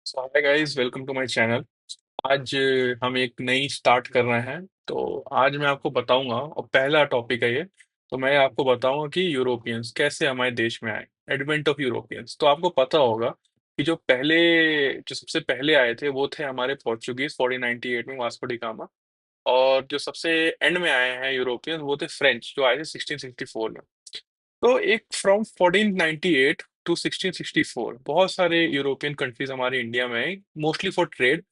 So hi guys, welcome to my channel. आज हम एक नई स्टार्ट कर रहे हैं। तो आज मैं आपको बताऊंगा, और पहला टॉपिक है ये। तो मैं आपको बताऊंगा कि यूरोपियंस कैसे हमारे देश में आए। Advent of Europeans. तो आपको पता होगा कि जो सबसे पहले आए थे वो थे हमारे पोर्चुगीज 1498 में, वास्को डी गामा। और जो सबसे एंड में आए हैं यूरोपियंस वो थे फ्रेंच, जो आए थे 1664 में। तो एक फ्रॉम 1498 टू 1664 बहुत सारे यूरोपियन कंट्रीज हमारे इंडिया में आई, मोस्टली फॉर ट्रेड।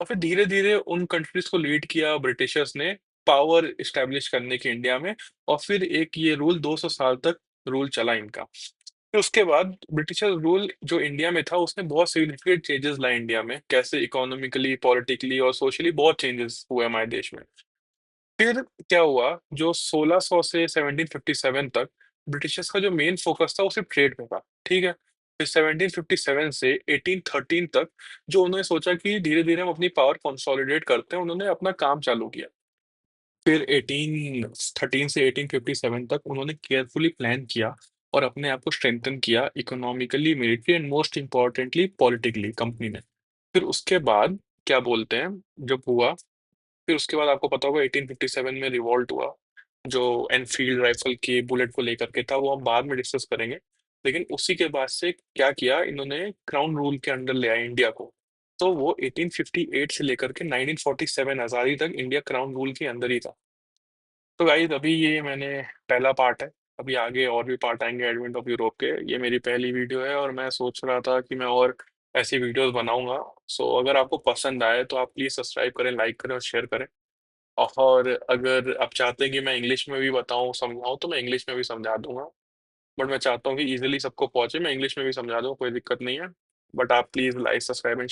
और फिर धीरे धीरे उन कंट्रीज को लीड किया ब्रिटिशर्स ने, पावर इस्टेब्लिश करने की इंडिया में। और फिर एक ये रूल 200 साल तक रूल चला इनका। फिर उसके बाद ब्रिटिशर्स रूल जो इंडिया में था उसने बहुत सिग्निफिकेंट चेंजेस लाए इंडिया में, कैसे इकोनॉमिकली, पॉलिटिकली और सोशली बहुत चेंजेस हुए हमारे देश में। फिर क्या हुआ, जो 1600 से 1757 तक ब्रिटिशर्स का जो मेन फोकस था वो सिर्फ ट्रेड पे था। ठीक है। फिर 1757 से 1813 तक जो उन्होंने सोचा कि धीरे धीरे हम अपनी पावर कंसोलिडेट करते हैं, उन्होंने अपना काम चालू किया। फिर 1813 से 1857 तक उन्होंने केयरफुली प्लान किया और अपने आप को स्ट्रेंथन किया economically, military and most importantly politically, company ने। फिर उसके बाद क्या बोलते हैं, जब हुआ, फिर उसके बाद आपको पता होगा 1857 में रिवॉल्ट हुआ, जो एनफील्ड राइफल के बुलेट को लेकर के था, वो हम बाद में डिस्कस करेंगे। लेकिन उसी के बाद से क्या किया इन्होंने, क्राउन रूल के अंडर ले आए इंडिया को। तो वो 1858 से लेकर के 1947 आजादी तक इंडिया क्राउन रूल के अंदर ही था। तो गाइस, अभी ये मैंने पहला पार्ट है। अभी आगे और भी पार्ट आएंगे एडवेंट ऑफ यूरोप के। ये मेरी पहली वीडियो है और मैं सोच रहा था कि मैं और ऐसी वीडियोस बनाऊंगा। सो अगर आपको पसंद आए तो आप प्लीज सब्सक्राइब करें, लाइक करें और शेयर करें। और अगर आप चाहते हैं कि मैं इंग्लिश में भी बताऊं, समझाऊं, तो मैं इंग्लिश में भी समझा दूंगा। बट मैं चाहता हूँ कि इजीली सबको पहुंचे, मैं इंग्लिश में भी समझा दूं, कोई दिक्कत नहीं है। बट आप प्लीज लाइक, सब्सक्राइब एंड